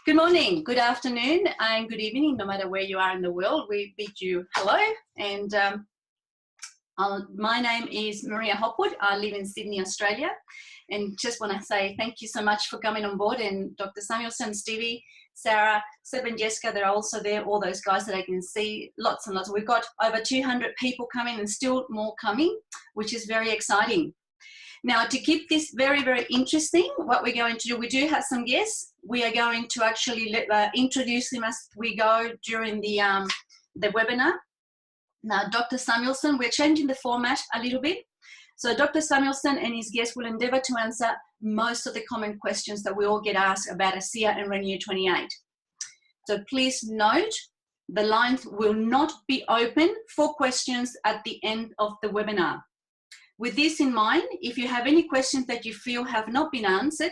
Good morning, good afternoon, and good evening, no matter where you are in the world. We bid you hello. And my name is Maria Hopwood. I live in Sydney, Australia. And just want to say thank you so much for coming on board. And Dr. Samuelson, Stevie, Sarah, Seb and Jessica, they're also there, all those guys that I can see, lots and lots. We've got over 200 people coming and still more coming, which is very exciting. Now, to keep this very, very interesting, what we're going to do, we do have some guests. We are going to actually introduce them as we go during the webinar. Now, Dr. Samuelson, we're changing the format a little bit. So Dr. Samuelson and his guests will endeavour to answer most of the common questions that we all get asked about ASEA and Renew 28. So please note, the lines will not be open for questions at the end of the webinar. With this in mind, if you have any questions that you feel have not been answered,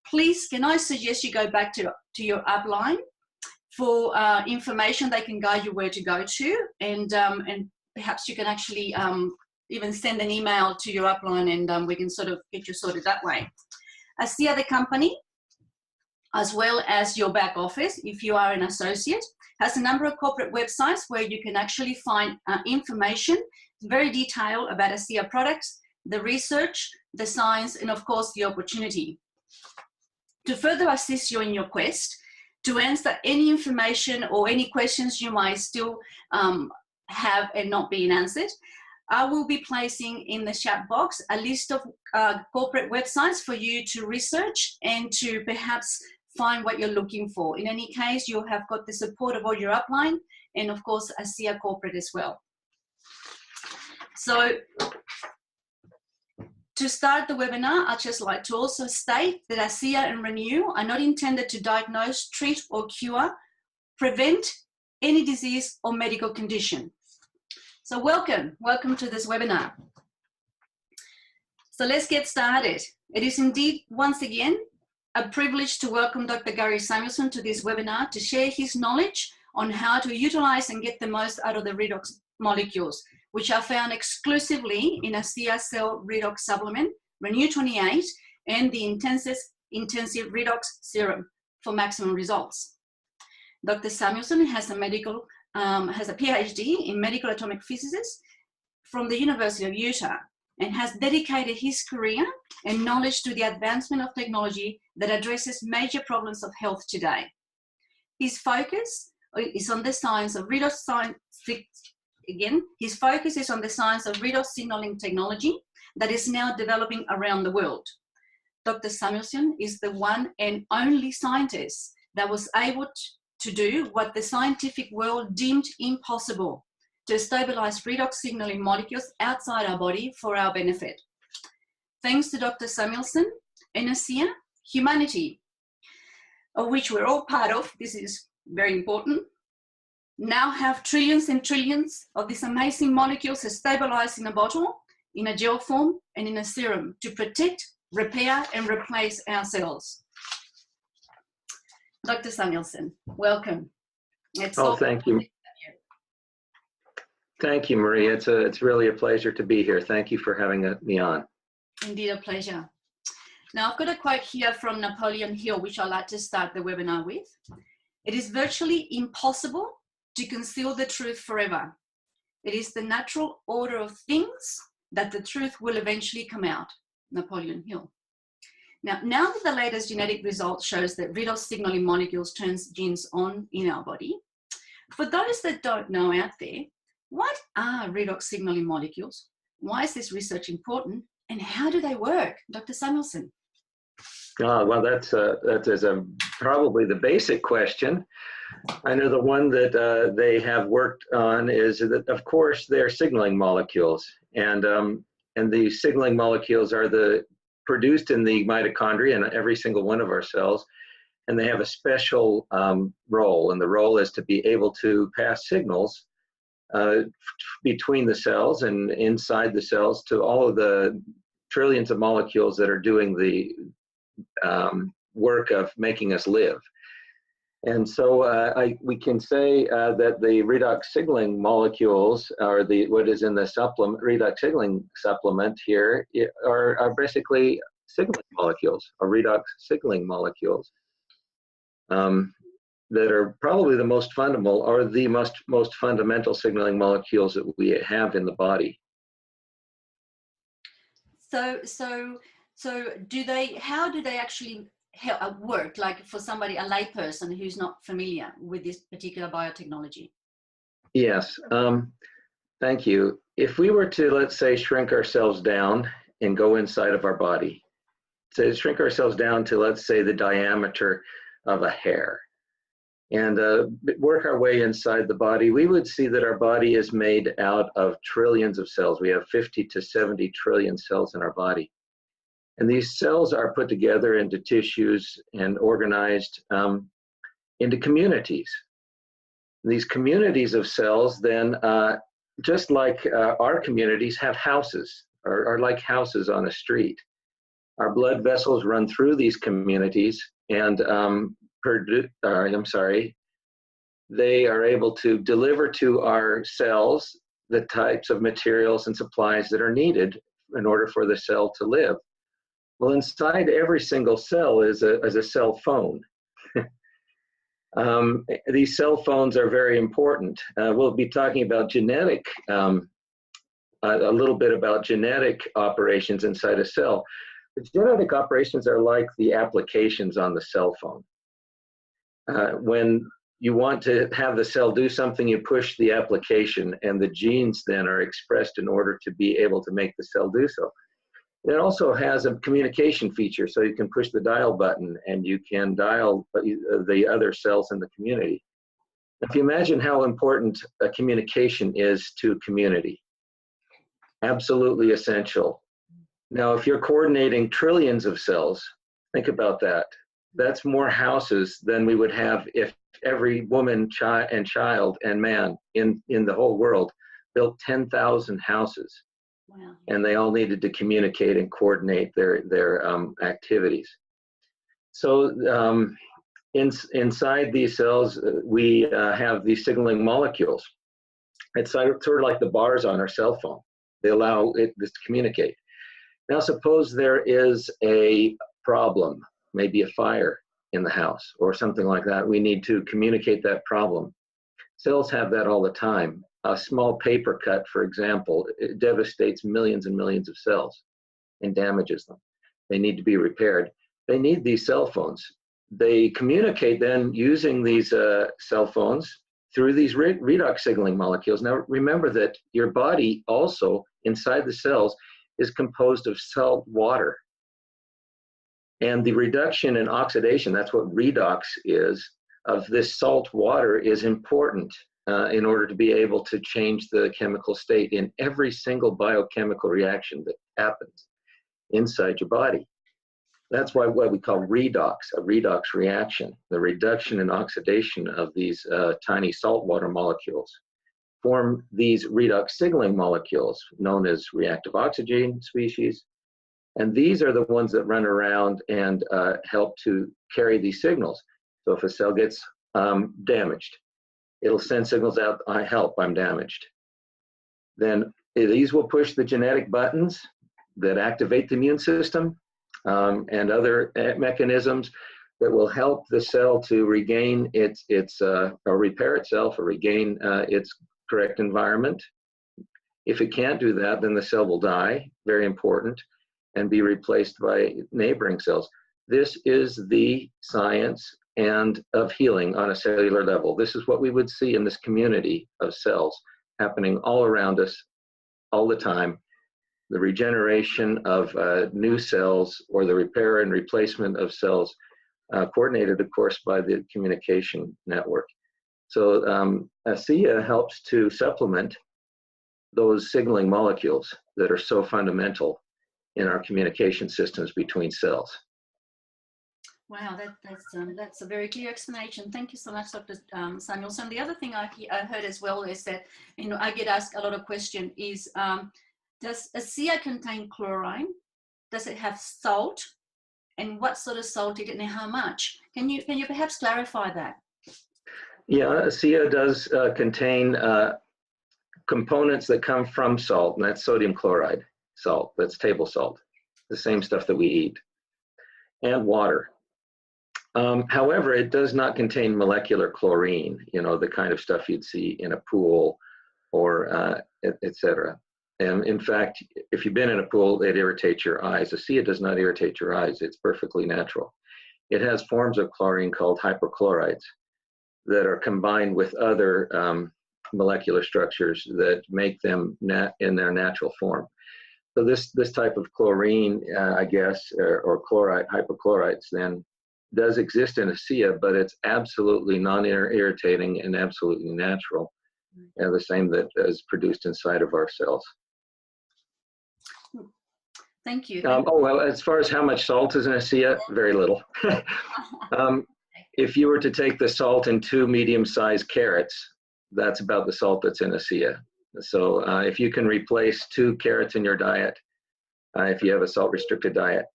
please, can I suggest you go back to your upline for information they can guide you where to go to, and perhaps you can actually even send an email to your upline and we can sort of get you sorted that way. ASEA, the company, as well as your back office, if you are an associate, has a number of corporate websites where you can actually find information very detailed about ASEA products, the research, the science, and of course the opportunity. To further assist you in your quest, to answer any information or any questions you might still have and not being answered, I will be placing in the chat box a list of corporate websites for you to research and to perhaps find what you're looking for. In any case, you have got the support of all your upline and of course ASEA corporate as well. So to start the webinar, I'd just like to also state that ASEA and Renew are not intended to diagnose, treat or cure, prevent any disease or medical condition. So welcome to this webinar. So let's get started. It is indeed, once again, a privilege to welcome Dr. Gary Samuelson to this webinar to share his knowledge on how to utilize and get the most out of the redox molecules, which are found exclusively in ASEA Cell Redox Supplement, Renew 28, and the intensive Redox Serum for maximum results. Dr. Samuelson has a PhD in medical atomic physics from the University of Utah and has dedicated his career and knowledge to the advancement of technology that addresses major problems of health today. His focus is on the science of redox signaling technology that is now developing around the world. Dr. Samuelson is the one and only scientist that was able to do what the scientific world deemed impossible, to stabilize redox signaling molecules outside our body for our benefit. Thanks to Dr. Samuelson and ASEA, humanity, of which we're all part of, this is very important, now have trillions and trillions of these amazing molecules stabilized in a bottle, in a gel form, and in a serum to protect, repair, and replace our cells. Dr. Samuelson, welcome. Thank you. Thank you, Maria. It's really a pleasure to be here. Thank you for having me on. Indeed, a pleasure. Now, I've got a quote here from Napoleon Hill, which I'd like to start the webinar with. It is virtually impossible to conceal the truth forever. It is the natural order of things that the truth will eventually come out. Napoleon Hill. Now that the latest genetic result shows that redox signaling molecules turns genes on in our body, for those that don't know out there, what are redox signaling molecules? Why is this research important? And how do they work? Dr. Samuelson. Well, that's probably the basic question. I know the one that they have worked on is that, of course, they're signaling molecules, and the signaling molecules are produced in the mitochondria in every single one of our cells, and they have a special role, and the role is to be able to pass signals between the cells and inside the cells to all of the trillions of molecules that are doing the work of making us live. And so we can say that the redox signaling molecules, or what is in the supplement, redox signaling supplement here, are basically signaling molecules, or redox signaling molecules. that are probably the most fundamental, or the most fundamental signaling molecules that we have in the body. So do they? How do they actually work? Like for somebody, a layperson who's not familiar with this particular biotechnology. Yes, thank you. If we were to, let's say, shrink ourselves down and go inside of our body, to shrink ourselves down to, let's say, the diameter of a hair, and work our way inside the body, we would see that our body is made out of trillions of cells. We have 50 to 70 trillion cells in our body. And these cells are put together into tissues and organized into communities. These communities of cells then, just like our communities, have houses, or are like houses on a street. Our blood vessels run through these communities, and they are able to deliver to our cells the types of materials and supplies that are needed in order for the cell to live. Well, inside every single cell is a cell phone. These cell phones are very important. We'll be talking about genetic, a little bit about genetic operations inside a cell. The genetic operations are like the applications on the cell phone. When you want to have the cell do something, you push the application, and the genes then are expressed in order to be able to make the cell do so. It also has a communication feature, so you can push the dial button and you can dial the other cells in the community. If you imagine how important a communication is to community, absolutely essential. Now, if you're coordinating trillions of cells, think about that. That's more houses than we would have if every woman, child, and man in the whole world built 10,000 houses. Wow. And they all needed to communicate and coordinate their activities. So inside these cells, we have these signaling molecules. It's sort of like the bars on our cell phone. They allow this to communicate. Now, suppose there is a problem, maybe a fire in the house or something like that. We need to communicate that problem. Cells have that all the time. A small paper cut, for example, it devastates millions and millions of cells and damages them. They need to be repaired. They need these cell phones. They communicate then using these cell phones through these redox signaling molecules. Now, remember that your body also, inside the cells, is composed of salt water. And the reduction and oxidation, that's what redox is, of this salt water is important in order to be able to change the chemical state in every single biochemical reaction that happens inside your body. That's what we call redox, a redox reaction, the reduction and oxidation of these tiny saltwater molecules form these redox signaling molecules known as reactive oxygen species. And these are the ones that run around and help to carry these signals. So if a cell gets damaged, it'll send signals out, I'm damaged. Then these will push the genetic buttons that activate the immune system and other mechanisms that will help the cell to regain or repair itself or regain its correct environment. If it can't do that, then the cell will die, very important, and be replaced by neighboring cells. This is the science of healing on a cellular level. This is what we would see in this community of cells happening all around us all the time. The regeneration of new cells or the repair and replacement of cells, coordinated, of course, by the communication network. So ASEA helps to supplement those signaling molecules that are so fundamental in our communication systems between cells. Wow, that's a very clear explanation. Thank you so much, Dr. Samuelson. The other thing I heard as well is that, I get asked a lot of questions is, does ASEA contain chlorine? Does it have salt? And what sort of salt is it and how much? Can you perhaps clarify that? Yeah, ASEA does contain components that come from salt, and that's sodium chloride salt. That's table salt, the same stuff that we eat, and water. However, it does not contain molecular chlorine, the kind of stuff you'd see in a pool or et cetera. And in fact, if you've been in a pool, it irritates your eyes. ASEA does not irritate your eyes. It's perfectly natural. It has forms of chlorine called hypochlorites that are combined with other molecular structures that make them in their natural form. So this type of chlorine, I guess, or chloride, hypochlorites, then does exist in ASEA, but it's absolutely non-irritating and absolutely natural, the same that is produced inside of our cells. Thank you. Oh, well, as far as how much salt is in ASEA, very little. If you were to take the salt in 2 medium-sized carrots, that's about the salt that's in ASEA. So if you can replace 2 carrots in your diet, if you have a salt-restricted diet,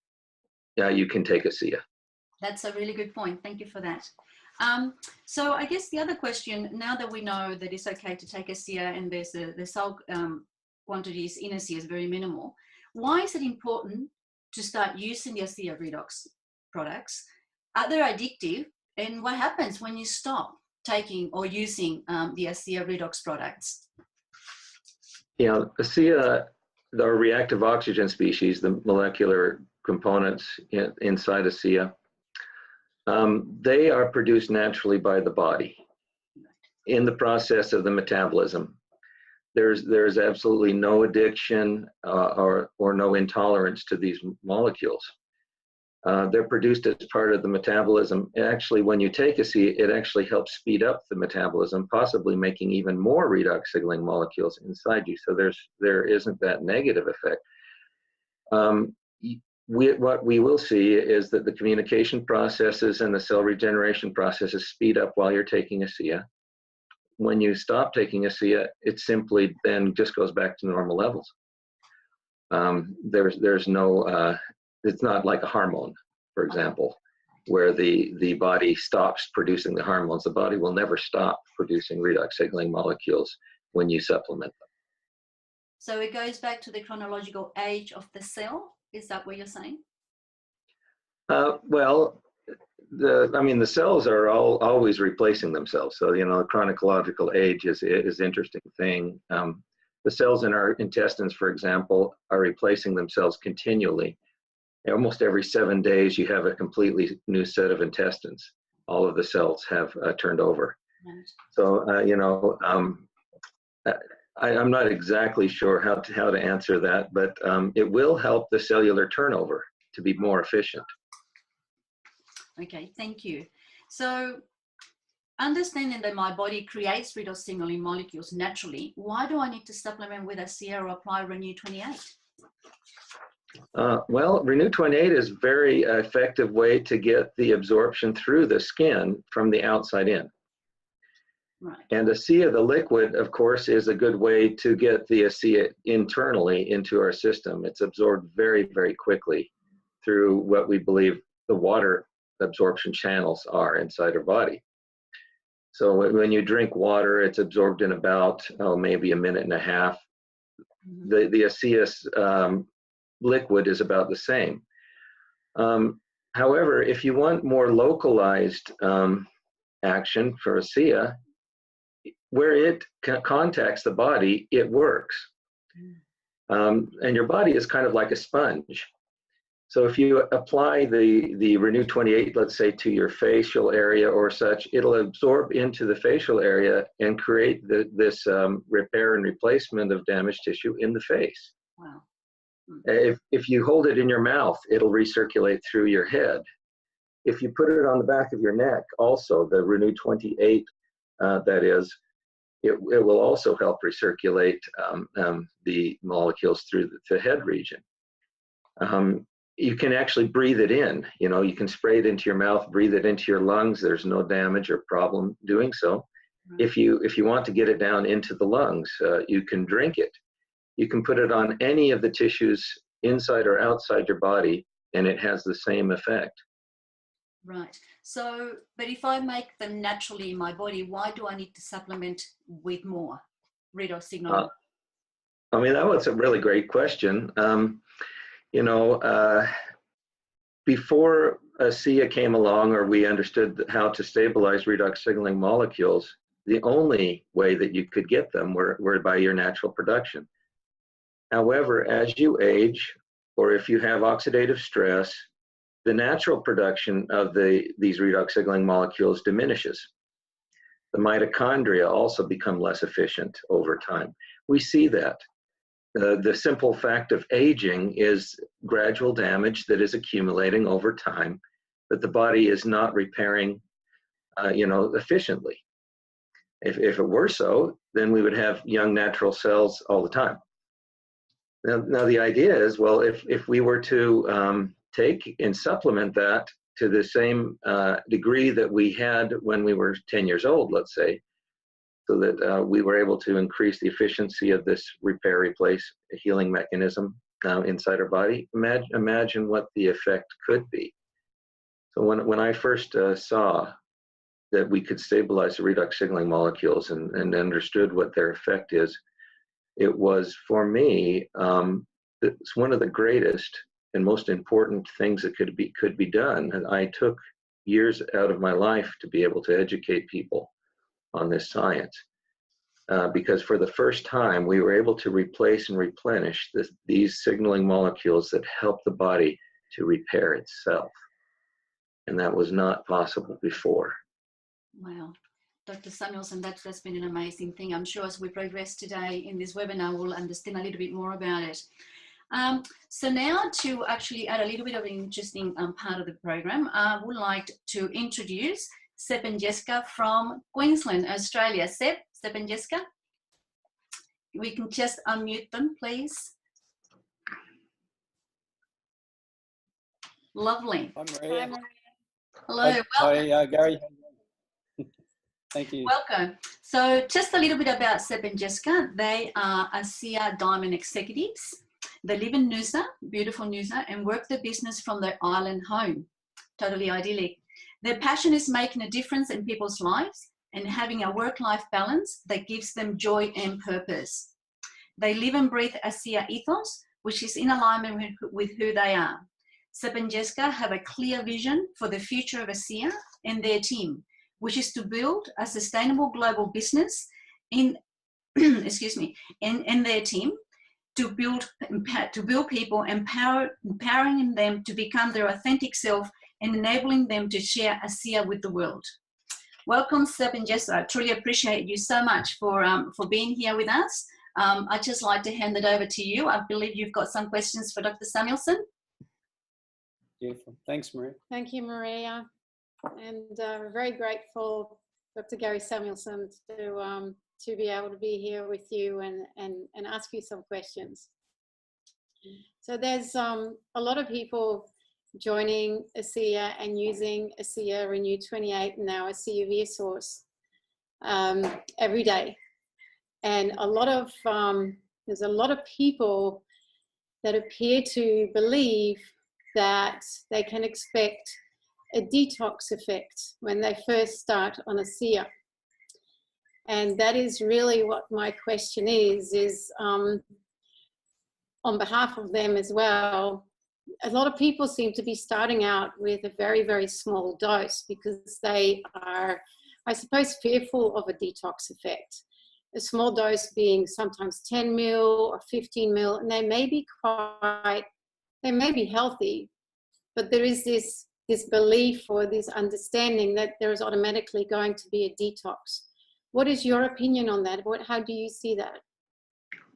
you can take ASEA. That's a really good point. Thank you for that. So I guess the other question, now that we know that it's okay to take ASEA and there's the salt quantities in ASEA is very minimal, why is it important to start using the ASEA Redox products? Are they addictive? And what happens when you stop taking or using the ASEA Redox products? ASEA, the reactive oxygen species, the molecular components inside ASEA, they are produced naturally by the body in the process of the metabolism. There's absolutely no addiction or no intolerance to these molecules. They're produced as part of the metabolism. Actually, when you take ASEA, it actually helps speed up the metabolism, possibly making even more redox signaling molecules inside you. So there isn't that negative effect. What we will see is that the communication processes and the cell regeneration processes speed up while you're taking ASEA. When you stop taking ASEA, it simply then just goes back to normal levels. There's no, it's not like a hormone, for example, where the body stops producing the hormones. The body will never stop producing redox signaling molecules when you supplement them. So it goes back to the chronological age of the cell? Is that what you're saying? Well, the cells are always replacing themselves. So, the chronological age is an interesting thing. The cells in our intestines, for example, are replacing themselves continually. Almost every 7 days, you have a completely new set of intestines. All of the cells have turned over. Right. So, I'm not exactly sure how to answer that, but it will help the cellular turnover to be more efficient. Okay, thank you. So, understanding that my body creates redox signaling molecules naturally, why do I need to supplement with ASEA or apply Renew 28? Well, Renew 28 is a very effective way to get the absorption through the skin from the outside in. Right. And ASEA, the liquid, of course, is a good way to get the ASEA internally into our system. It's absorbed very, very quickly through what we believe the water absorption channels are inside our body. So when you drink water, it's absorbed in about, maybe a minute and a half. Mm-hmm. The ASEA liquid is about the same. However, if you want more localized action for ASEA, where it contacts the body, it works. And your body is kind of like a sponge. So if you apply the Renew 28, let's say, to your facial area or such, it'll absorb into the facial area and create this repair and replacement of damaged tissue in the face. Wow. If you hold it in your mouth, it'll recirculate through your head. If you put it on the back of your neck, also, the Renew 28, that is, it will also help recirculate the molecules through the head region. You can actually breathe it in. You can spray it into your mouth, breathe it into your lungs. There's no damage or problem doing so. Right. If you want to get it down into the lungs, you can drink it. You can put it on any of the tissues inside or outside your body, and it has the same effect. Right. So, but if I make them naturally in my body, why do I need to supplement with more redox signaling? That was a really great question. Before ASEA came along, or we understood how to stabilize redox signaling molecules, the only way that you could get them were by your natural production. However, as you age, or if you have oxidative stress, the natural production of these redox signaling molecules diminishes. The mitochondria also become less efficient over time. We see that. The simple fact of aging is gradual damage that is accumulating over time that the body is not repairing, efficiently. If it were so, then we would have young natural cells all the time. Now the idea is, well, if we were to take and supplement that to the same degree that we had when we were 10 years old, let's say, so that we were able to increase the efficiency of this repair, replace, healing mechanism inside our body, imagine what the effect could be. So when I first saw that we could stabilize the redox signaling molecules and understood what their effect is, it was, for me, it's one of the greatest and most important things that could be done. And I took years out of my life to be able to educate people on this science, because for the first time we were able to replace and replenish these signaling molecules that help the body to repair itself. And that was not possible before. Wow. Dr. Samuelson, that's been an amazing thing. I'm sure as we progress today in this webinar, we'll understand a little bit more about it. So now to actually add a little bit of an interesting part of the program, I would like to introduce Seb and Jessica from Queensland, Australia. Seb and Jessica, we can just unmute them, please. Lovely. Hi, Maria. Hello. Hi, Gary. Thank you. Welcome. So just a little bit about Seb and Jessica. They are ASEA Diamond executives. They live in Noosa, beautiful Noosa, and work their business from their island home. Totally idyllic. Their passion is making a difference in people's lives and having a work-life balance that gives them joy and purpose. They live and breathe ASEA ethos, which is in alignment with who they are. Seb and Jessica have a clear vision for the future of ASEA and their team, which is to build a sustainable global business in their team, to build people, empowering them to become their authentic self and enabling them to share ASEA with the world. Welcome, Seb and Jessica. I truly appreciate you so much for being here with us. I'd just like to hand it over to you. I believe you've got some questions for Dr. Samuelson. Beautiful. Thanks, Maria. Thank you, Maria. And we're very grateful, Dr. Gary Samuelson, to be able to be here with you and ask you some questions. So there's a lot of people joining ASEA and using ASEA Renew 28 and now ASEA ViaSource every day. And there's a lot of people that appear to believe that they can expect a detox effect when they first start on ASEA. And that is really what my question is on behalf of them as well. A lot of people seem to be starting out with a very, very small dose because they are, I suppose, fearful of a detox effect. A small dose being sometimes 10 mil or 15 mil, and they may be healthy, but there is this belief or this understanding that there is automatically going to be a detox. What is your opinion on that? How do you see that?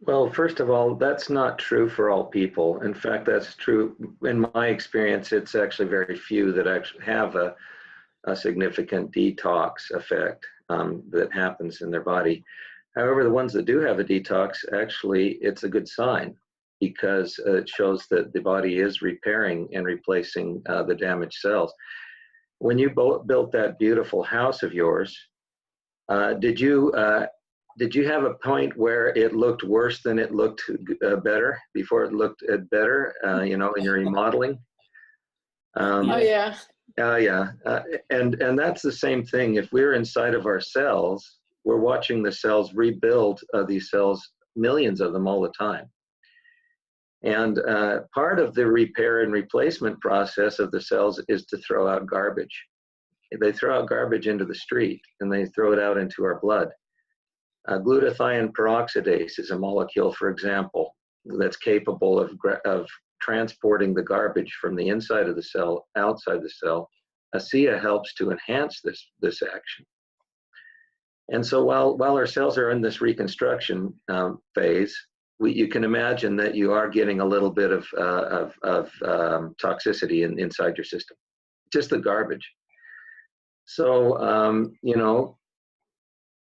Well, first of all, that's not true for all people. In fact, that's true. In my experience, it's actually very few that actually have a significant detox effect that happens in their body. However, the ones that do have a detox, actually, it's a good sign because it shows that the body is repairing and replacing the damaged cells. When you built that beautiful house of yours, did you have a point where it looked worse than it looked better before it looked better, in your remodeling? Oh, yeah. Yeah. And that's the same thing. If we're inside of our cells, we're watching the cells rebuild these cells, millions of them all the time. And part of the repair and replacement process of the cells is to throw out garbage. They throw out garbage into the street, and they throw it out into our blood. Glutathione peroxidase is a molecule, for example, that's capable of transporting the garbage from the inside of the cell outside the cell. ASEA helps to enhance this action. And so while our cells are in this reconstruction phase, you can imagine that you are getting a little bit of toxicity inside your system, just the garbage. So, you know,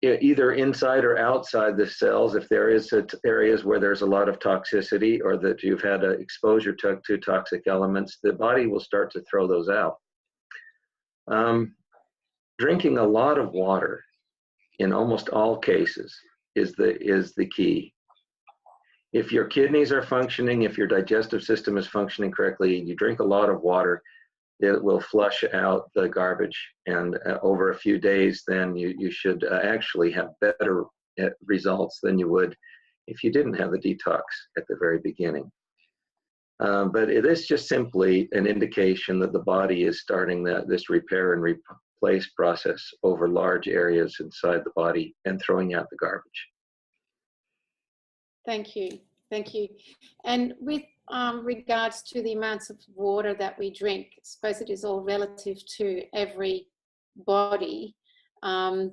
either inside or outside the cells, if there is areas where there's a lot of toxicity or that you've had exposure to toxic elements, the body will start to throw those out. Drinking a lot of water in almost all cases is the key. If your kidneys are functioning, if your digestive system is functioning correctly, you drink a lot of water, it will flush out the garbage. And over a few days, then you should actually have better results than you would if you didn't have the detox at the very beginning. But it is just simply an indication that the body is starting this repair and replace process over large areas inside the body and throwing out the garbage. Thank you. Thank you. And with regards to the amounts of water that we drink, I suppose it is all relative to every body. Some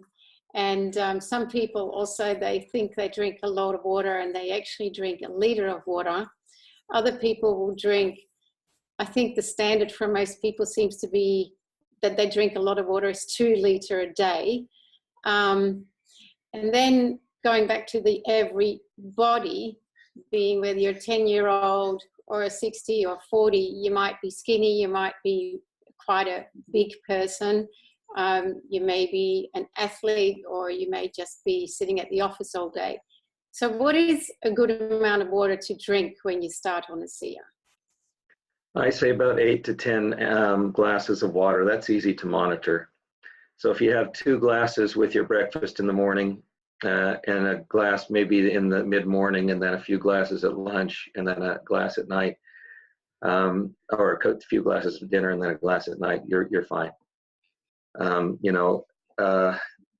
people also, they think they drink a lot of water and they actually drink 1 liter of water. Other people will drink, I think the standard for most people seems to be that they drink a lot of water is 2 liters a day. And then going back to the everybody, being whether you're a 10-year-old or a 60 or 40, you might be skinny, you might be quite a big person, you may be an athlete, or you may just be sitting at the office all day. So what is a good amount of water to drink when you start on ASEA? I say about 8 to 10 glasses of water. That's easy to monitor. So if you have 2 glasses with your breakfast in the morning, and a glass maybe in the mid-morning, and then a few glasses at lunch, and then a glass at night, or a few glasses at dinner and then a glass at night, you're fine. You know,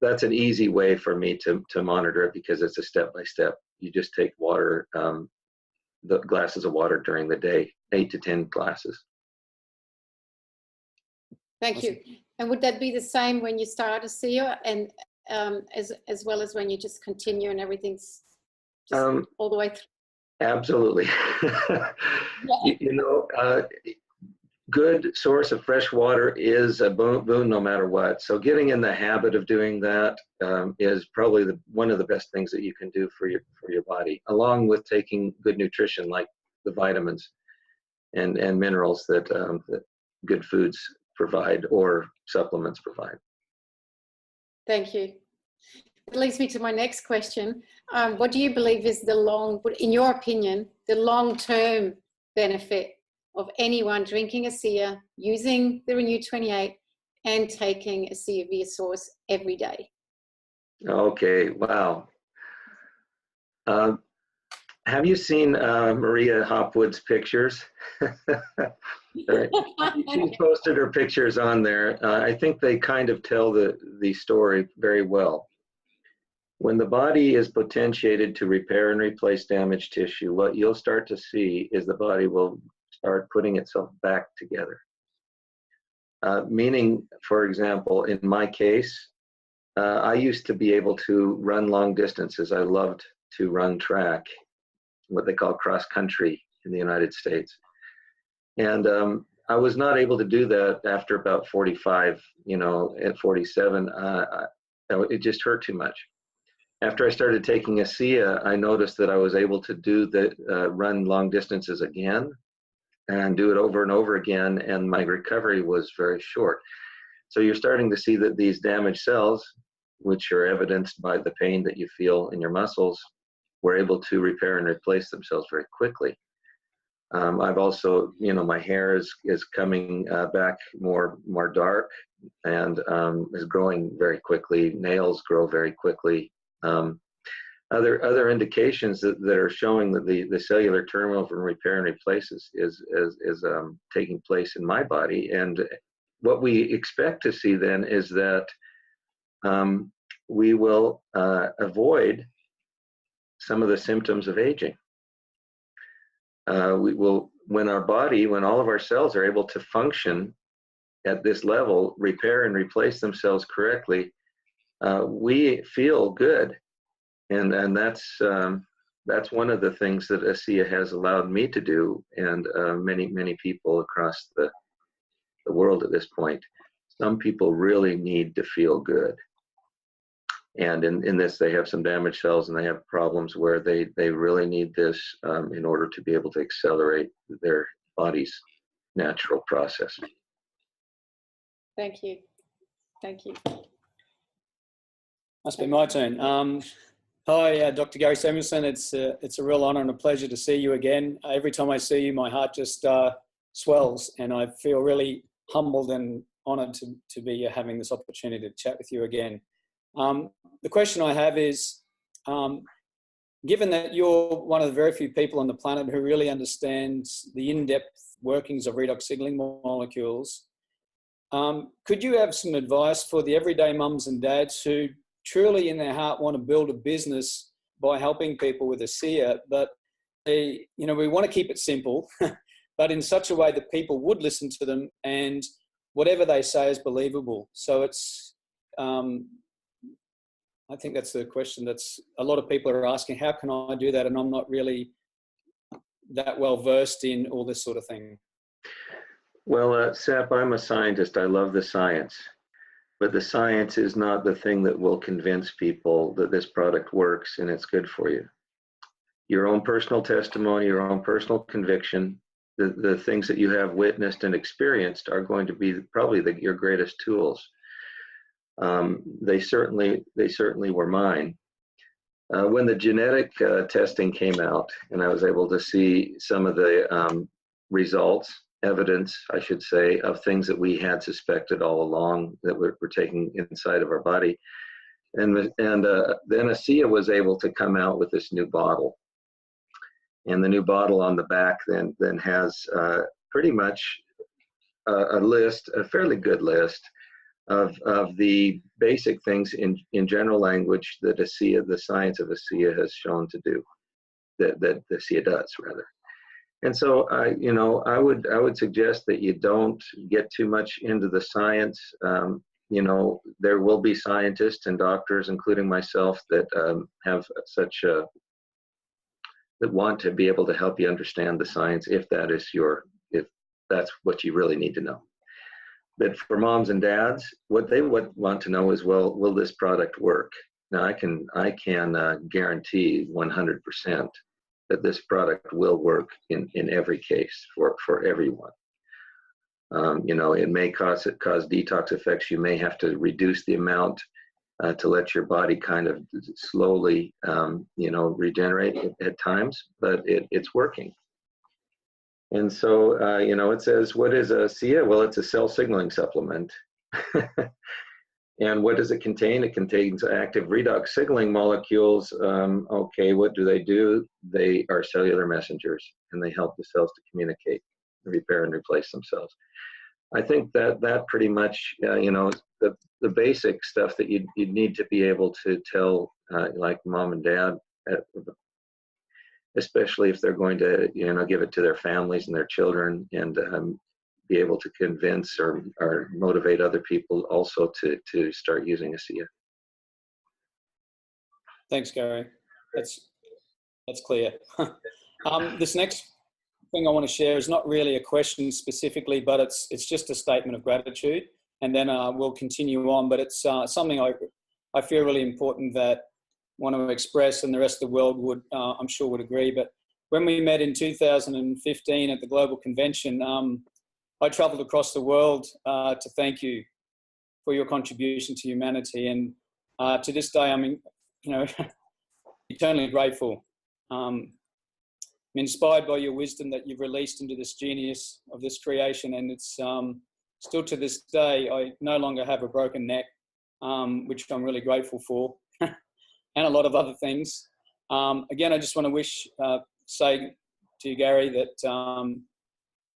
that's an easy way for me to monitor it, because it's a step-by-step. You just take water, the glasses of water during the day, 8 to 10 glasses. Thank you. And would that be the same when you start ASEA, and as well as when you just continue and everything's just all the way through? Absolutely. You know, good source of fresh water is a boon no matter what. So getting in the habit of doing that is probably one of the best things that you can do for your body, along with taking good nutrition like the vitamins and minerals that good foods provide or supplements provide. Thank you. It leads me to my next question. What do you believe is in your opinion, the long-term benefit of anyone drinking ASEA, using the Renew 28, and taking ASEA via source every day? Okay, wow. Have you seen Maria Hopwood's pictures? She posted her pictures on there. I think they kind of tell the story very well. When the body is potentiated to repair and replace damaged tissue, what you'll start to see is the body will start putting itself back together. Meaning, for example, in my case, I used to be able to run long distances. I loved to run track, what they call cross country in the United States. And I was not able to do that after about 45, you know, at 47, it just hurt too much. After I started taking ASEA, I noticed that I was able to run long distances again and do it over and over again, and my recovery was very short. So you're starting to see that these damaged cells, which are evidenced by the pain that you feel in your muscles, were able to repair and replace themselves very quickly. I've also, you know, my hair is coming back more dark and is growing very quickly. Nails grow very quickly. other indications that are showing that the cellular turnover and repair and replace is taking place in my body. And what we expect to see then is that we will avoid some of the symptoms of aging. We will, when all of our cells are able to function at this level, repair and replace themselves correctly, we feel good. And that's one of the things that ASEA has allowed me to do, and many people across the world at this point. Some people really need to feel good. And in this, they have some damaged cells, and they have problems where they really need this in order to be able to accelerate their body's natural process. Thank you. Thank you. Must be my turn. Hi, Dr. Gary Samuelson. It's a real honor and a pleasure to see you again. Every time I see you, my heart just swells, and I feel really humbled and honored to be having this opportunity to chat with you again. The question I have is, given that you're one of the very few people on the planet who really understands the in-depth workings of redox signaling molecules, could you have some advice for the everyday mums and dads who truly in their heart want to build a business by helping people with ASEA, but we want to keep it simple, but in such a way that people would listen to them and whatever they say is believable. So it's, I think that's the question that's a lot of people are asking, how can I do that? And I'm not really that well versed in all this sort of thing. Well, Sap, I'm a scientist. I love the science. But the science is not the thing that will convince people that this product works and it's good for you. Your own personal testimony, your own personal conviction, the things that you have witnessed and experienced are going to be probably your greatest tools. They certainly were mine. When the genetic testing came out and I was able to see some of the results, evidence, I should say, of things that we had suspected all along that we're taking inside of our body. And then ASEA was able to come out with this new bottle. And the new bottle on the back then has pretty much a fairly good list of the basic things in general language that ASEA, the science of ASEA has shown to do, that ASEA does rather. And so I would suggest that you don't get too much into the science. There will be scientists and doctors, including myself, that have that want to be able to help you understand the science if that's what you really need to know. But for moms and dads, what they would want to know is, well, will this product work? Now I can guarantee 100% that this product will work in every case for everyone. It may cause detox effects. You may have to reduce the amount to let your body kind of slowly, regenerate at times, but it's working. And so, it says, what is ASEA? Well, it's a cell signaling supplement. And what does it contain? It contains active redox signaling molecules. Okay, what do? They are cellular messengers, and they help the cells to communicate, repair, and replace themselves. I think that pretty much, the basic stuff that you'd need to be able to tell, like mom and dad, especially if they're going to, give it to their families and their children, and be able to convince or motivate other people also to start using ASEA. Thanks, Gary. That's clear. This next thing I want to share is not really a question specifically, but it's just a statement of gratitude, and then we'll continue on. But it's something I feel really important that I want to express, and the rest of the world would, I'm sure, would agree. But when we met in 2015 at the Global Convention, I traveled across the world to thank you for your contribution to humanity. And to this day, I'm eternally grateful. I'm inspired by your wisdom that you've released into this genius of this creation. And it's still to this day, I no longer have a broken neck, which I'm really grateful for, and a lot of other things. Again, I just want to say to you, Gary, that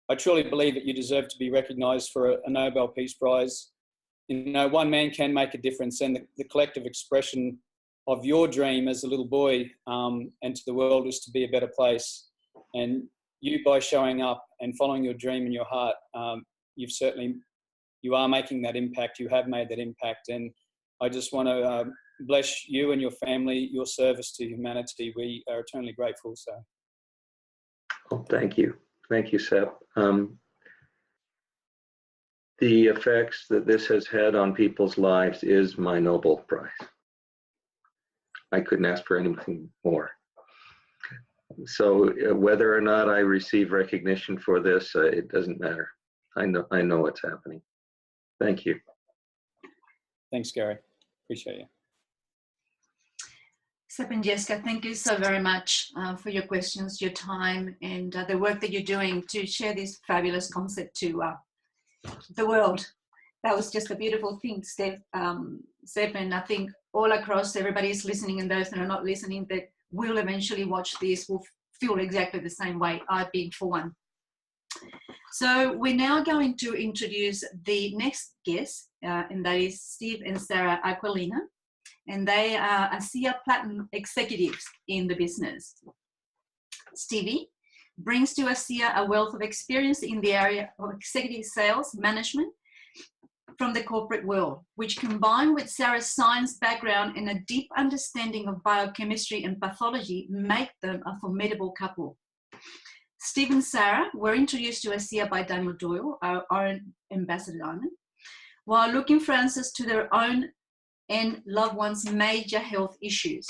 I truly believe that you deserve to be recognised for a Nobel Peace Prize. You know, one man can make a difference, and the collective expression of your dream as a little boy and to the world was to be a better place. And you, by showing up and following your dream in your heart, you are making that impact. You have made that impact, and I just want to bless you and your family, your service to humanity. We are eternally grateful. So, well, thank you, Sep. The effects that this has had on people's lives is my Nobel Prize. I couldn't ask for anything more. So whether or not I receive recognition for this, it doesn't matter. I know what's happening. Thank you. Thanks, Gary. Appreciate you. Sep and Jessica, thank you so very much for your questions, your time, and the work that you're doing to share this fabulous concept to the world. That was just a beautiful thing, Sep, and I think all across, everybody's listening, and those that are not listening that will eventually watch this will feel exactly the same way I've been for one. So we're now going to introduce the next guest, and that is Steve and Sarah Aquilina, and they are ASEA Platinum executives in the business. Stevie brings to ASEA a wealth of experience in the area of executive sales management from the corporate world, which combined with Sarah's science background and a deep understanding of biochemistry and pathology make them a formidable couple. Steve and Sarah were introduced to ASEA by Daniel Doyle, our ambassador diamond, while looking for answers to their own and loved ones' major health issues.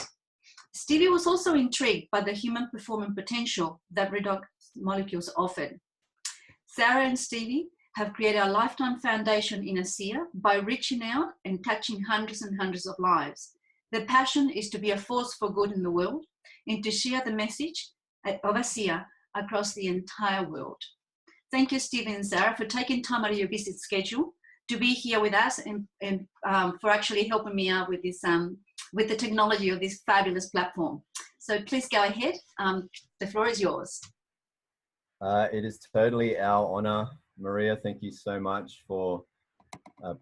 Stevie was also intrigued by the human performance potential that redox molecules offered. Sarah and Stevie have created a lifetime foundation in ASEA by reaching out and touching hundreds and hundreds of lives. Their passion is to be a force for good in the world and to share the message of ASEA across the entire world. Thank you, Stevie and Sarah, for taking time out of your busy schedule to be here with us and for actually helping me out with this, with the technology of this fabulous platform. So please go ahead. The floor is yours. It is totally our honor, Maria. Thank you so much for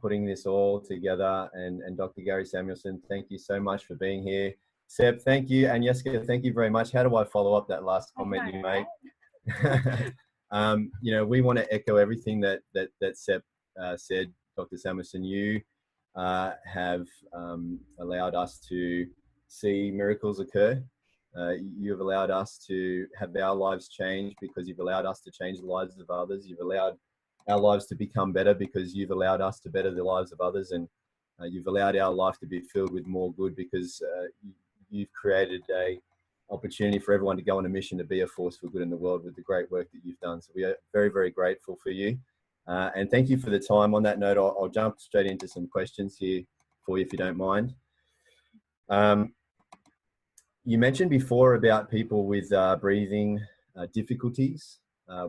putting this all together. And Dr. Gary Samuelson, thank you so much for being here. Seb, thank you. And Jessica, thank you very much. How do I follow up that last comment you made? You know, we want to echo everything that Seb said. Dr. Samuelson, you have allowed us to see miracles occur. You've allowed us to have our lives change because you've allowed us to change the lives of others. You've allowed our lives to become better because you've allowed us to better the lives of others. And you've allowed our life to be filled with more good because you've created a opportunity for everyone to go on a mission to be a force for good in the world with the great work that you've done. So we are very, very grateful for you. And thank you for the time. On that note, I'll jump straight into some questions here for you if you don't mind. You mentioned before about people with breathing difficulties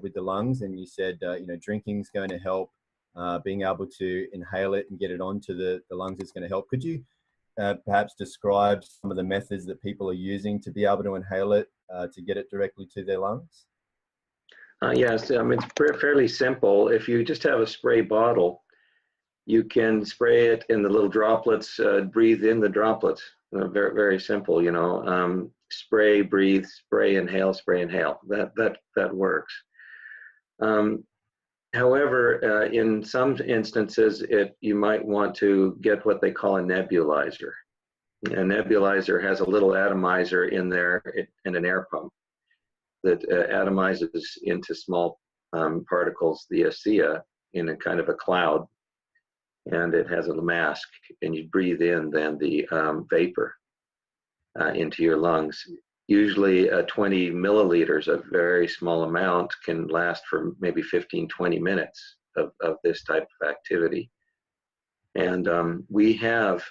with the lungs, and you said you know, drinking's going to help, being able to inhale it and get it onto the lungs is going to help. Could you perhaps describe some of the methods that people are using to be able to inhale it to get it directly to their lungs? Yes, it's fairly simple. If you just have a spray bottle, you can spray it in the little droplets, breathe in the droplets. Very, very simple, you know. Spray, breathe, spray, inhale, spray, inhale. That works. However, in some instances, you might want to get what they call a nebulizer. A nebulizer has a little atomizer in there and an air pump that atomizes into small particles, the ASEA, in a kind of a cloud. And it has a mask, and you breathe in then the vapor into your lungs. Usually 20 milliliters, a very small amount, can last for maybe 15, 20 minutes of this type of activity. And we have,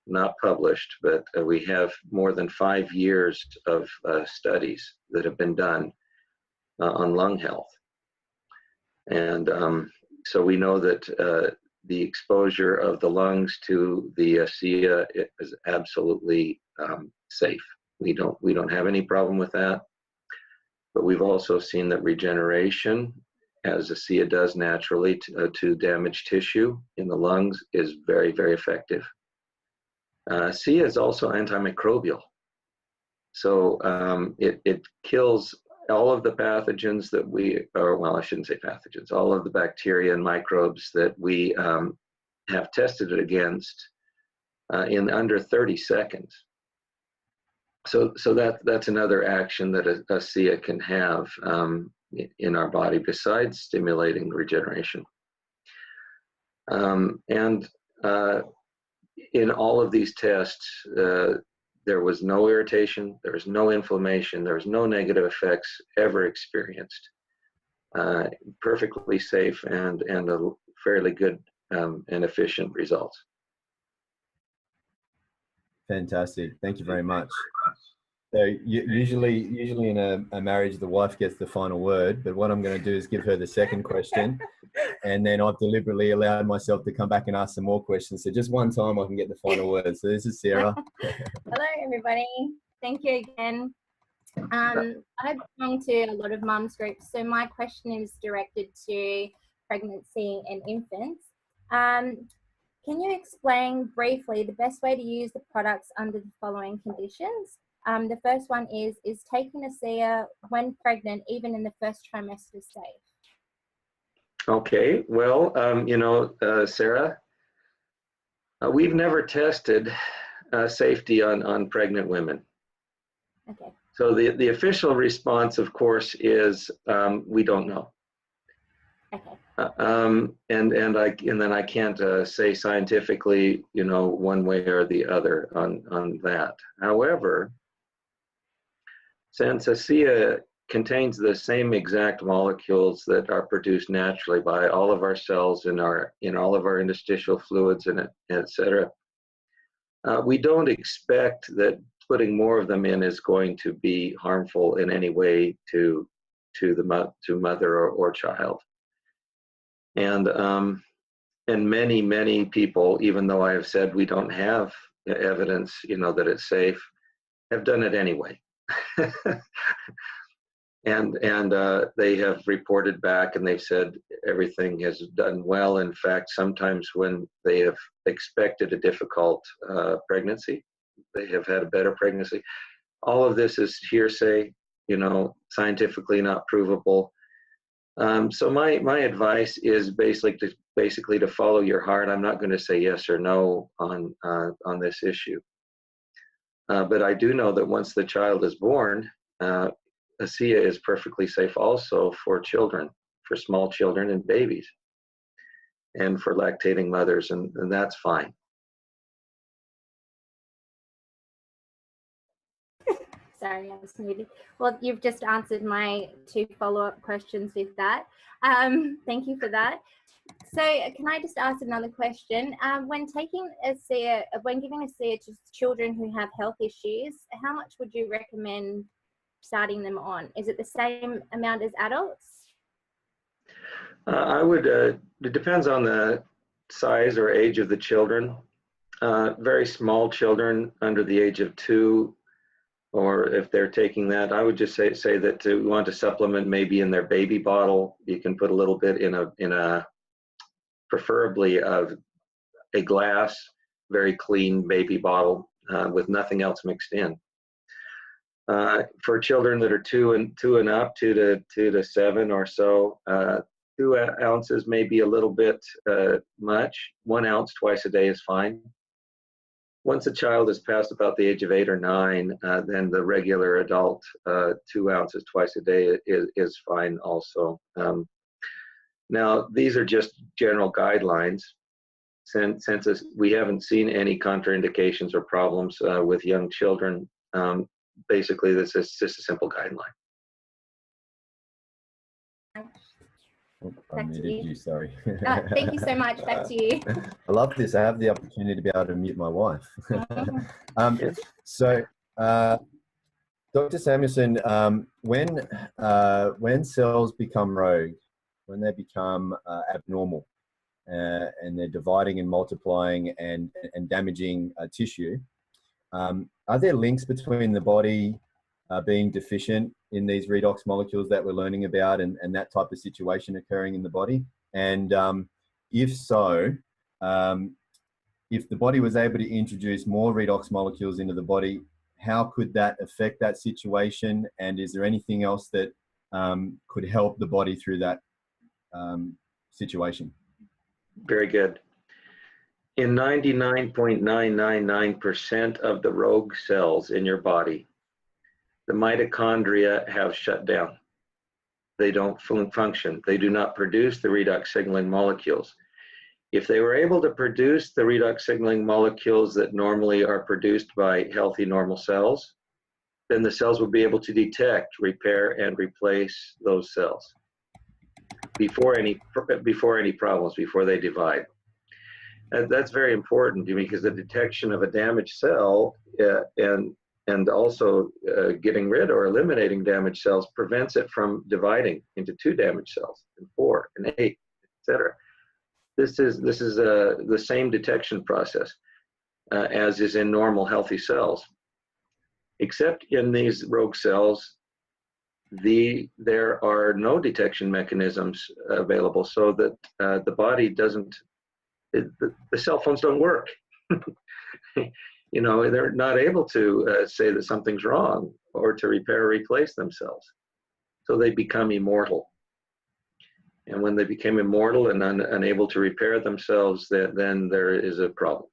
not published, but we have more than 5 years of studies that have been done on lung health. And so we know that the exposure of the lungs to the ASEA is absolutely safe We don't have any problem with that. But we've also seen that regeneration, as ASEA does naturally to damaged tissue in the lungs, is very, very effective. ASEA is also antimicrobial. So it kills all of the pathogens that I shouldn't say pathogens, all of the bacteria and microbes that we have tested it against in under 30 seconds. So that's another action that ASEA can have in our body besides stimulating regeneration. And in all of these tests, there was no irritation, there was no inflammation, there was no negative effects ever experienced. Perfectly safe and a fairly good and efficient results. Fantastic. Thank you very much. So usually in a marriage, the wife gets the final word, but what I'm going to do is give her the second question, and then I've deliberately allowed myself to come back and ask some more questions. So just one time I can get the final word. So this is Sarah. Hello, everybody. Thank you again. I belong to a lot of mums groups, so my question is directed to pregnancy and infants. Can you explain briefly the best way to use the products under the following conditions? The first one is taking ASEA when pregnant, even in the first trimester safe? Okay, well, Sarah, we've never tested safety on pregnant women. Okay. So the official response, of course, is we don't know. Okay. And then I can't say scientifically, one way or the other on that. However, since ASEA contains the same exact molecules that are produced naturally by all of our cells in all of our interstitial fluids and et cetera, we don't expect that putting more of them in is going to be harmful in any way to mother or child. And many people, even though I have said we don't have evidence, that it's safe, have done it anyway. and they have reported back and they've said everything has done well. In fact, sometimes when they have expected a difficult pregnancy, they have had a better pregnancy. All of this is hearsay, scientifically not provable. So my advice is basically to follow your heart. I'm not going to say yes or no on this issue. But I do know that once the child is born, ASEA is perfectly safe also for children, for small children and babies, and for lactating mothers, and that's fine. Sorry, I was muted. Well, you've just answered my 2 follow-up questions with that. Thank you for that. So can I just ask another question? When giving ASEA to children who have health issues, how much would you recommend starting them on? Is it the same amount as adults? I would, it depends on the size or age of the children. Very small children under the age of 2, or if they're taking that, I would just say that to want to supplement maybe in their baby bottle, you can put a little bit in a preferably a glass, very clean baby bottle with nothing else mixed in. For children that are 2 and up, 2 to 7 or so, 2 ounces may be a little bit much. 1 ounce twice a day is fine. Once a child is past about the age of 8 or 9, then the regular adult 2 ounces twice a day is fine also. Now, these are just general guidelines. Since we haven't seen any contraindications or problems with young children, basically this is just a simple guideline. I muted you, sorry. Thank you so much. Back to you. I love this. I have the opportunity to be able to mute my wife. So, Dr. Samuelson, when cells become rogue, when they become abnormal, and they're dividing and multiplying and damaging tissue, Are there links between the body being deficient in these redox molecules that we're learning about and that type of situation occurring in the body? And if so, if the body was able to introduce more redox molecules into the body, how could that affect that situation? And is there anything else that could help the body through that situation? Very good. In 99.999% of the rogue cells in your body, the mitochondria have shut down. They don't function. They do not produce the redox signaling molecules. If they were able to produce the redox signaling molecules that normally are produced by healthy normal cells, then the cells will be able to detect, repair, and replace those cells before any problems, before they divide. And that's very important because the detection of a damaged cell and also getting rid or eliminating damaged cells prevents it from dividing into 2 damaged cells, and 4, and 8, etc. This is the same detection process as is in normal healthy cells, except in these rogue cells, there are no detection mechanisms available, so that the body doesn't. The cell phones don't work. You know, they're not able to say that something's wrong or to repair or replace themselves. So they become immortal. And when they become immortal and unable to repair themselves, then there is a problem.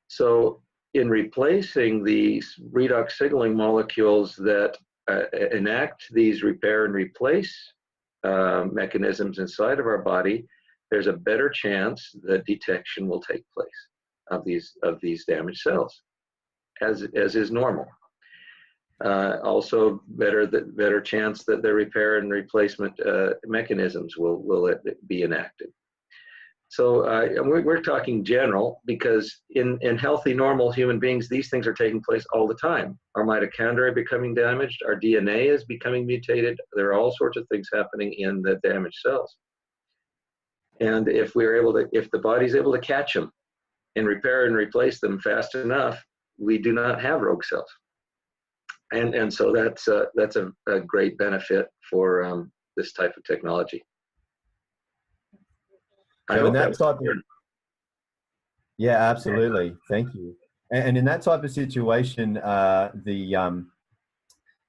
So in replacing these redox signaling molecules that enact these repair and replace mechanisms inside of our body, there's a better chance that detection will take place of these damaged cells, as is normal. Also, better chance that the repair and replacement mechanisms will be enacted. So we're talking general, because in healthy, normal human beings, these things are taking place all the time. Our mitochondria are becoming damaged, our DNA is becoming mutated. There are all sorts of things happening in the damaged cells. And if the body's able to catch them and repair and replace them fast enough, we do not have rogue cells. And so that's a great benefit for this type of technology. So in that type of, yeah, absolutely. Thank you. And in that type of situation,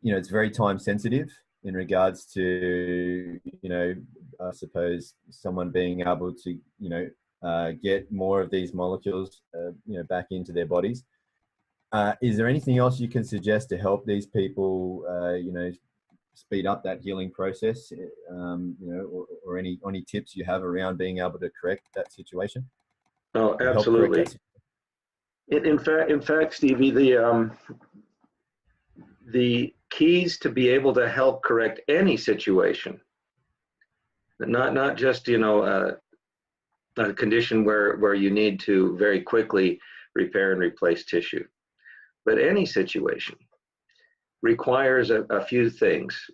it's very time sensitive in regards to, I suppose someone being able to, get more of these molecules, back into their bodies. Is there anything else you can suggest to help these people, speed up that healing process, or any tips you have around being able to correct that situation? Oh, absolutely. In fact, Stevie, the keys to be able to help correct any situation, not just a condition where you need to very quickly repair and replace tissue, but any situation requires a few things.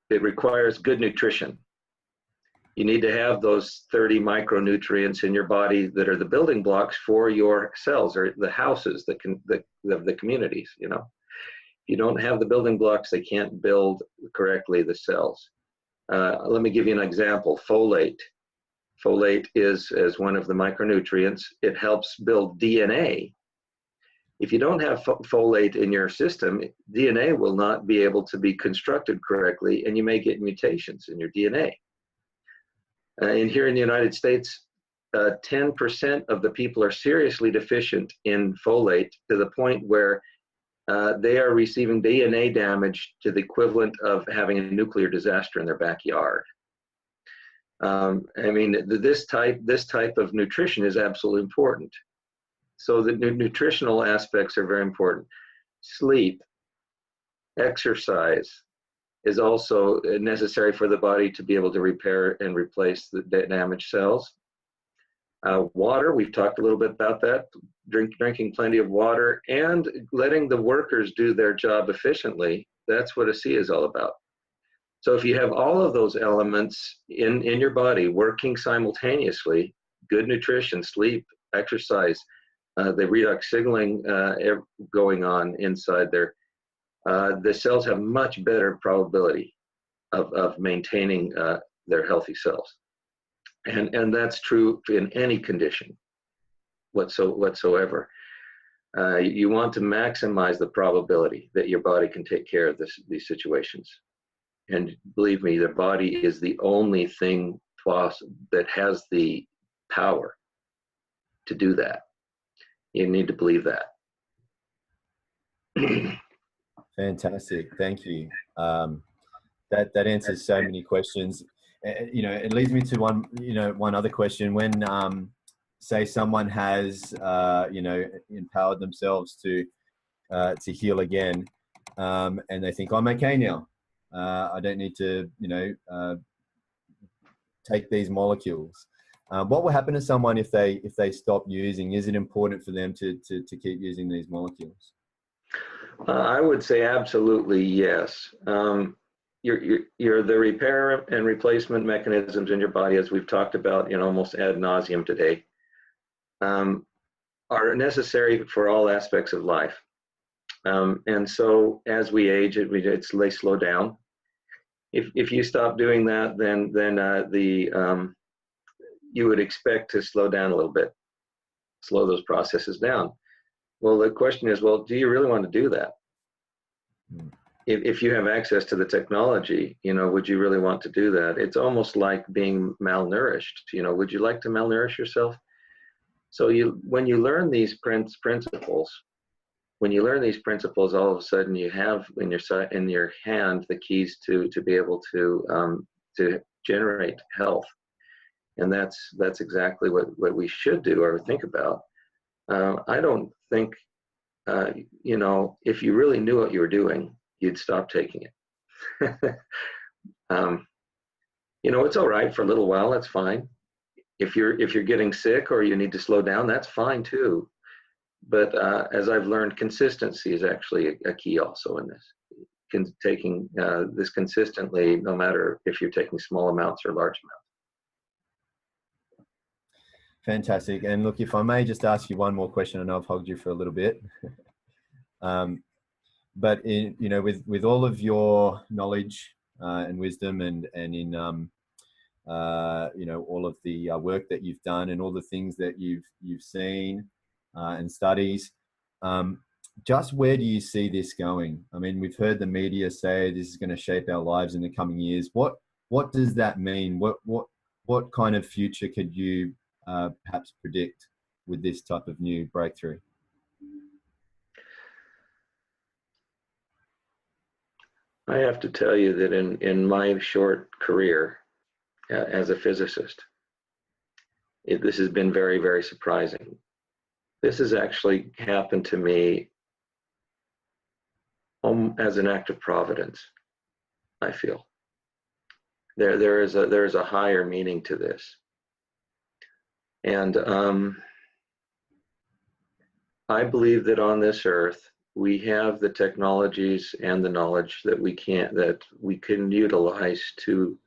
It requires good nutrition. You need to have those 30 micronutrients in your body that are the building blocks for your cells, or the houses of the communities. If you don't have the building blocks, they can't build correctly the cells. Let me give you an example. Folate. Folate is one of the micronutrients. It helps build DNA. If you don't have folate in your system, DNA will not be able to be constructed correctly, and you may get mutations in your DNA. And here in the United States, 10% of the people are seriously deficient in folate, to the point where they are receiving DNA damage to the equivalent of having a nuclear disaster in their backyard. This type of nutrition is absolutely important. So the nutritional aspects are very important. Sleep, exercise is also necessary for the body to be able to repair and replace the damaged cells. Water, we've talked a little bit about that. Drinking plenty of water and letting the workers do their job efficiently. That's what ASEA is all about. So if you have all of those elements in your body working simultaneously, good nutrition, sleep, exercise, the redox signaling going on inside there, the cells have much better probability of maintaining their healthy cells. And that's true in any condition whatsoever. You want to maximize the probability that your body can take care of these situations. And believe me, the body is the only thing that has the power to do that. You need to believe that. Fantastic, thank you. That answers so many questions. It leads me to one other question. When say someone has empowered themselves to heal again, and they think, I'm okay now, I don't need to take these molecules. What will happen to someone if they stop using? Is it important for them to keep using these molecules? I would say absolutely yes. The repair and replacement mechanisms in your body, as we've talked about almost ad nauseum today, are necessary for all aspects of life. And so as we age, they slow down. If you stop doing that, then you would expect to slow down a little bit, slow those processes down. Well, the question is, well, do you really want to do that? If you have access to the technology, would you really want to do that? It's almost like being malnourished. Would you like to malnourish yourself? So when you learn these principles, all of a sudden you have in your hand the keys to be able to generate health, and that's exactly what we should do or think about. I don't think if you really knew what you were doing, you'd stop taking it. It's all right for a little while. That's fine. If you're getting sick or you need to slow down, that's fine too. But as I've learned, consistency is actually a key also in this. Taking this consistently, no matter if you're taking small amounts or large amounts. Fantastic. And look, if I may just ask you one more question, I know I've hogged you for a little bit. But with all of your knowledge and wisdom, and in all of the work that you've done and all the things that you've seen and studies, just where do you see this going? I mean, we've heard the media say this is going to shape our lives in the coming years. What does that mean? What kind of future could you perhaps predict with this type of new breakthrough? I have to tell you that in my short career as a physicist, this has been very, very surprising. This has actually happened to me as an act of providence, I feel. There is a higher meaning to this. And I believe that on this earth, we have the technologies and the knowledge that we can utilize to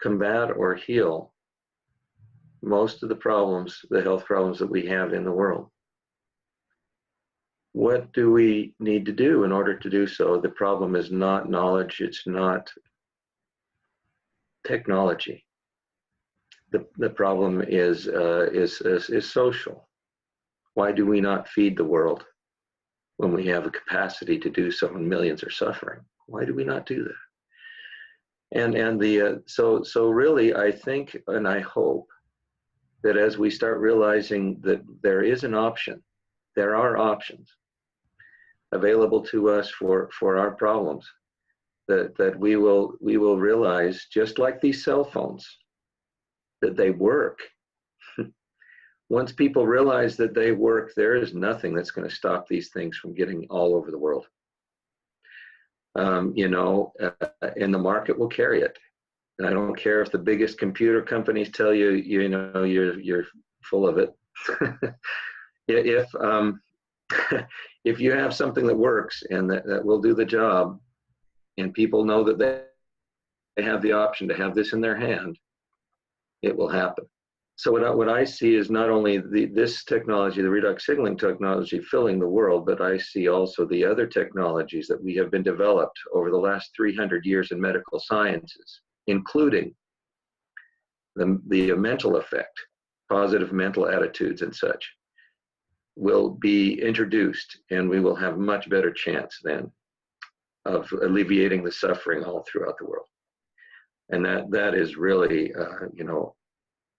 combat or heal most of the health problems that we have in the world. What do we need to do in order to do so? The problem is not knowledge, it's not technology. The problem is social. Why do we not feed the world when we have a capacity to do so and millions are suffering? Why do we not do that? So really, I think and I hope that as we start realizing that there is an option, there are options available to us for our problems, that we will realize, just like these cell phones, that they work. Once people realize that they work, there is nothing that's going to stop these things from getting all over the world. And the market will carry it. And I don't care if the biggest computer companies tell you, you're full of it. If you have something that works and that will do the job, and people know that they have the option to have this in their hand, it will happen. So what I see is not only this technology, the redox signaling technology, filling the world, but I see also the other technologies that we have been developed over the last 300 years in medical sciences, including the mental effect, positive mental attitudes and such, will be introduced, and we will have much better chance then of alleviating the suffering all throughout the world. And that is really, you know,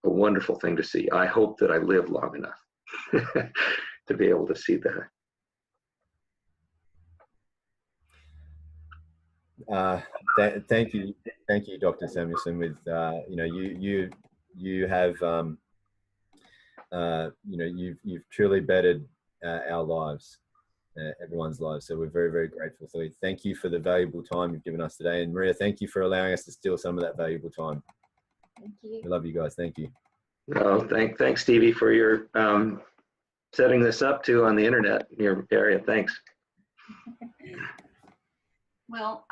a wonderful thing to see. I hope that I live long enough to be able to see that. Thank you, Dr. Samuelson. With you know, you have you know, you've truly bettered our lives, everyone's lives. So we're very, very grateful. So thank you for the valuable time you've given us today. And Maria, thank you for allowing us to steal some of that valuable time. Thank you. We love you guys. Thank you. Oh, thanks, Stevie, for your setting this up too on the internet in your area. Thanks. Well,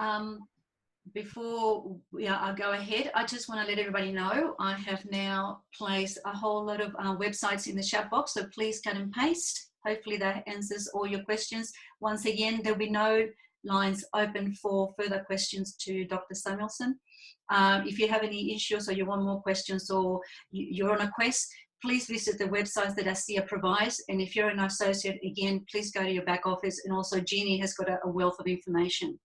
before I go ahead, I just want to let everybody know I have now placed a whole lot of websites in the chat box, so please cut and paste. Hopefully that answers all your questions. Once again, there'll be no lines open for further questions to Dr. Samuelson. If you have any issues or you want more questions or you're on a quest, please visit the websites that ASEA provides. And if you're an associate, again, please go to your back office. And also Jeannie has got a wealth of information.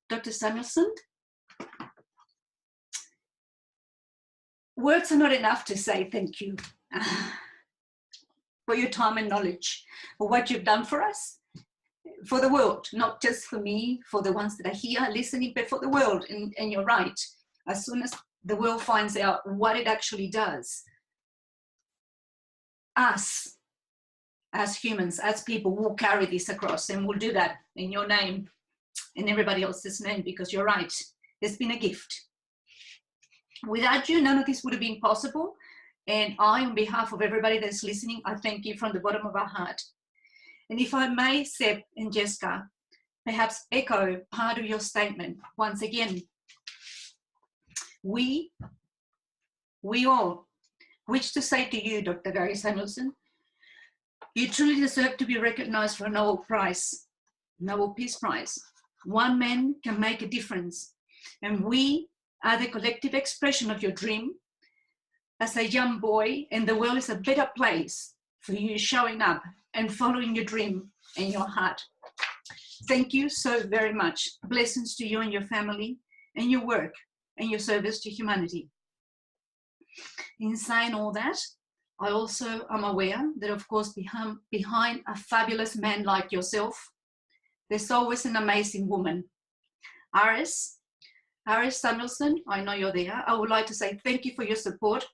Dr. Samuelson, words are not enough to say thank you for your time and knowledge, for what you've done for us, for the world, not just for me, for the ones that are here listening, but for the world. And you're right, as soon as the world finds out what it actually does, us, as humans, as people, will carry this across, and we'll do that in your name and everybody else's name, because you're right, it's been a gift. Without you, none of this would have been possible. And I, on behalf of everybody that's listening, I thank you from the bottom of our heart. And if I may, Seb and Jessica, perhaps echo part of your statement once again. We all wish to say to you, Dr. Gary Samuelson, you truly deserve to be recognized for a Nobel Prize, Nobel Peace Prize. One man can make a difference, and we are the collective expression of your dream. As a young boy, and the world is a better place for you showing up and following your dream and your heart. Thank you so very much. Blessings to you and your family and your work and your service to humanity. In saying all that, I also am aware that, of course, behind a fabulous man like yourself, there's always an amazing woman. Iris Samuelson, I know you're there. I would like to say thank you for your support,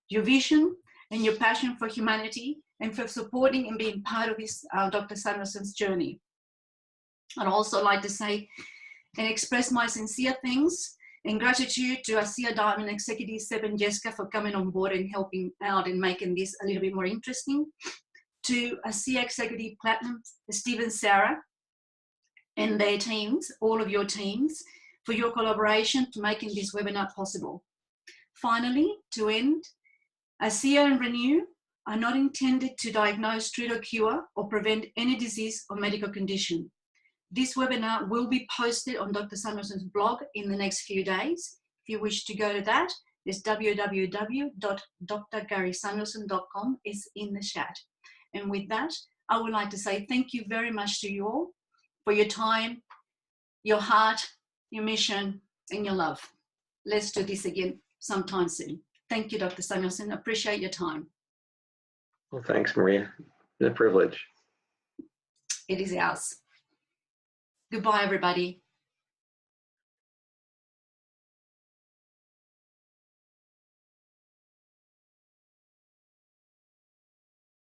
your vision, and your passion for humanity, and for supporting and being part of this Dr. Samuelson's journey. I'd also like to say and express my sincere thanks and gratitude to ASEA Diamond Executive Seb and Jessica for coming on board and helping out and making this a little bit more interesting. To ASEA Executive Platinum, Steve and Sarah, and their teams, all of your teams, for your collaboration to making this webinar possible. Finally, to end, ASEA and Renew are not intended to diagnose, treat or cure or prevent any disease or medical condition. This webinar will be posted on Dr. Samuelson's blog in the next few days. If you wish to go to that, it's www.drgarysamuelson.com. It's in the chat. And with that, I would like to say thank you very much to you all for your time, your heart, your mission, and your love. Let's do this again sometime soon. Thank you, Dr. Samuelson. Appreciate your time. Well, thanks, Maria. It's a privilege. It is ours. Goodbye, everybody.